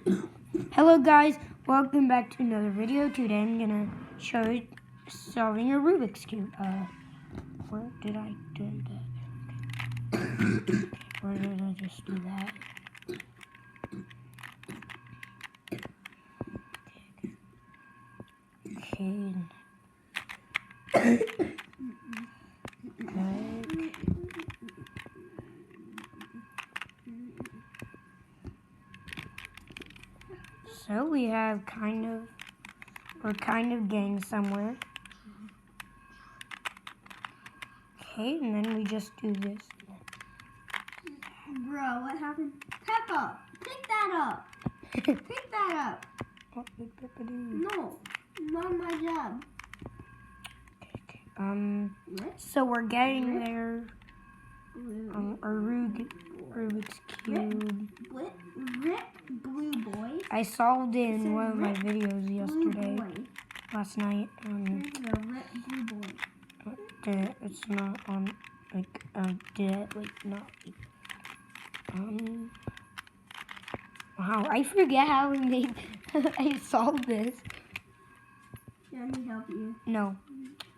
Hello guys, welcome back to another video. Today I'm gonna show you solving a Rubik's Cube. Where did I do that? Where did I just do that? Okay. So we have we're kind of getting somewhere. Okay, and then we just do this. Bro, what happened? Peppa, pick that up. Pick that up. What did Peppa do? No, not my job. Okay. So we're getting there. Our Rubik's Cube. Rip Blue Boy. I solved it in one of my videos yesterday, last night. Rip Blue Boy. It's not on, wow, I forget how we made, I solved this. Let me help you. No,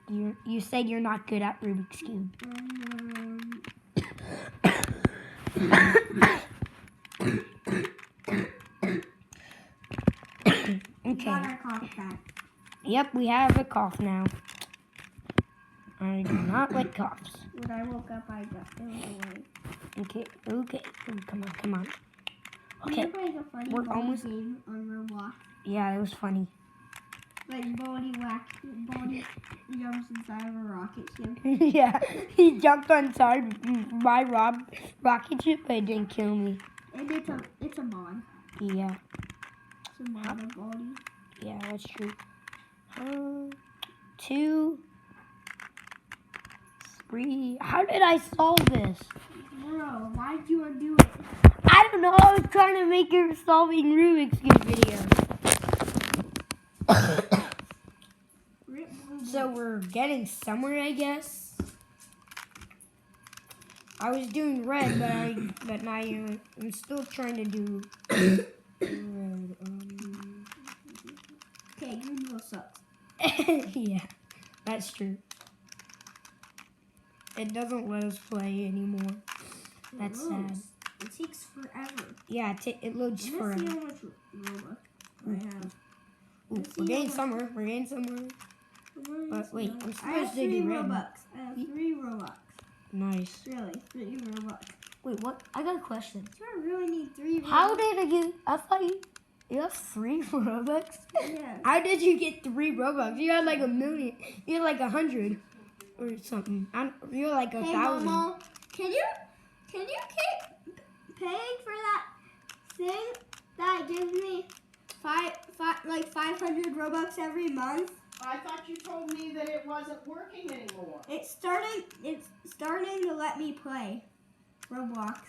you said you're not good at Rubik's Cube. Okay. Yep, we have a cough now. I do not like coughs. When I woke up, I got it away. Okay. Oh, come on. Okay, We're almost game on Roblox. Yeah, it was funny. Like Bonnie jumps inside of a rocket ship. Yeah, he jumped inside my rocket ship, but it didn't kill me. And it's a mod. Yeah. It's a mod of Bonnie. Yeah, that's true. 2, 3. How did I solve this? Bro, why did you undo it? I don't know. I was trying to make a solving Rubik's Cube video. So we're getting somewhere, I guess. I was doing red, but now I'm still trying to do red. Okay, Google sucks. Yeah, that's true. It doesn't let us play anymore. That's sad. It takes forever. Yeah, it loads forever. Let's see how much Robux I have. Ooh, we're getting somewhere. But wait, I'm supposed to do red. Robux. I have 3 Robux. Nice. Really, 3 Robux. Wait, what? I got a question. Do I really need 3 Robux? How did I get? I thought you have 3 Robux. Yeah. How did you get 3 Robux? You had like 1 million. You had like 100 or something. You're like 1,000. Mama, can you keep paying for that thing that gives me 500 Robux every month? I thought you told me that it wasn't working anymore. It's starting to let me play Roblox.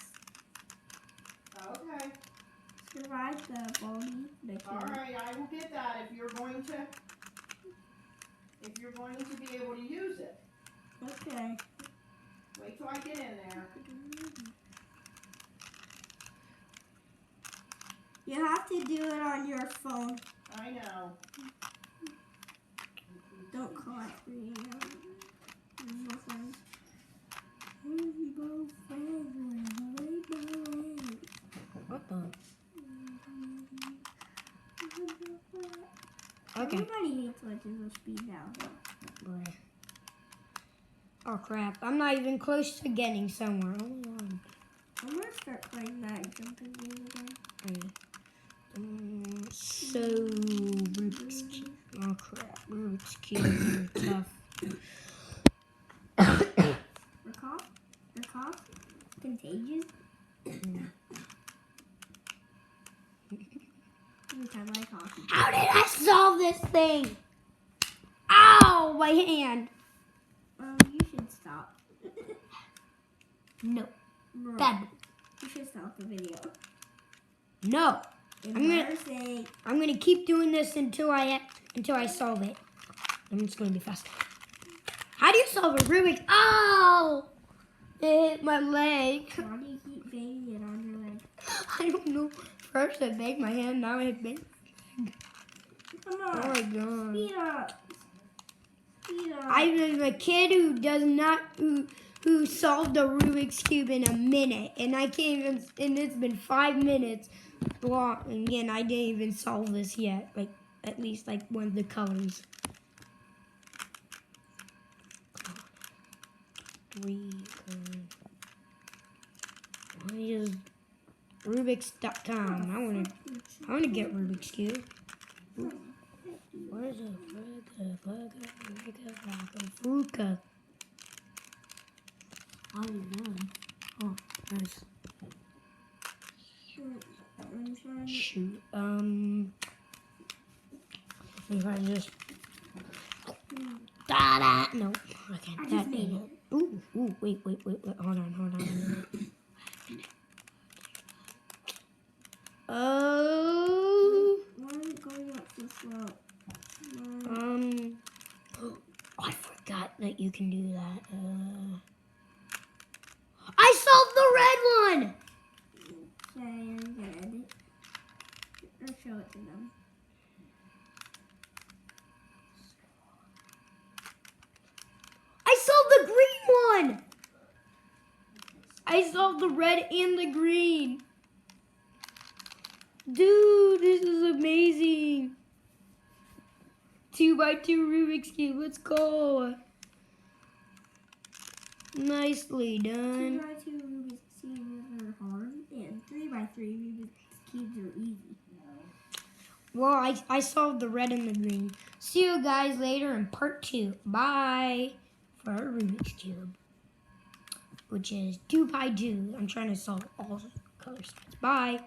Okay. Survive the Baldi. All right, I will get that if you're going to be able to use it. Okay. Wait till I get in there. You have to do it on your phone. I know. Don't collect me. What the? Okay. Everybody hates Legends of Speed now. Right. Oh crap! I'm not even close to getting somewhere. Oh my god. I'm gonna start playing that jumping game again. Okay. So Rubik's Cube. Oh crap! Rubik's Cube are tough. Recall? Contagious? Every time I cough. How did I solve this thing? Ow! My hand. You should stop. No. Bro, Bad. you should stop the video. No. Embarrassing. I'm gonna keep doing this until I solve it. I'm just gonna be fast. How do you solve a Rubik? Oh! It hit my leg. Why do you keep banging it on your leg? I don't know. first I banged my hand, now I bang. Come Oh on. my god. Speed up. Speed up. I'm a kid who does not who solved the Rubik's Cube in a minute, and I can't even. And it's been 5 minutes long, and again I didn't even solve this yet. Like at least like one of the colors. 3. Let me just Rubik's.com. I wanna get Rubik's Cube. Where's the Fuka? Oh, nice. Shoot. If I just. Da-da! No, I can't. I just made it. Ooh, wait. Hold on. Oh. Why are you going up so slow? I forgot that you can do that. I solved the red one! Okay, I'm gonna edit. Or show it to them. I solved the green one! I solved the red and the green. Dude, this is amazing. 2x2 Rubik's Cube, let's go. Nicely done. 2x2 Rubik's Cubes are hard, and 3x3 Rubik's Cubes are easy. Well, I solved the red and the green. See you guys later in part 2. Bye. For our Rubik's Cube, which is 2x2. I'm trying to solve all the color sets. Bye.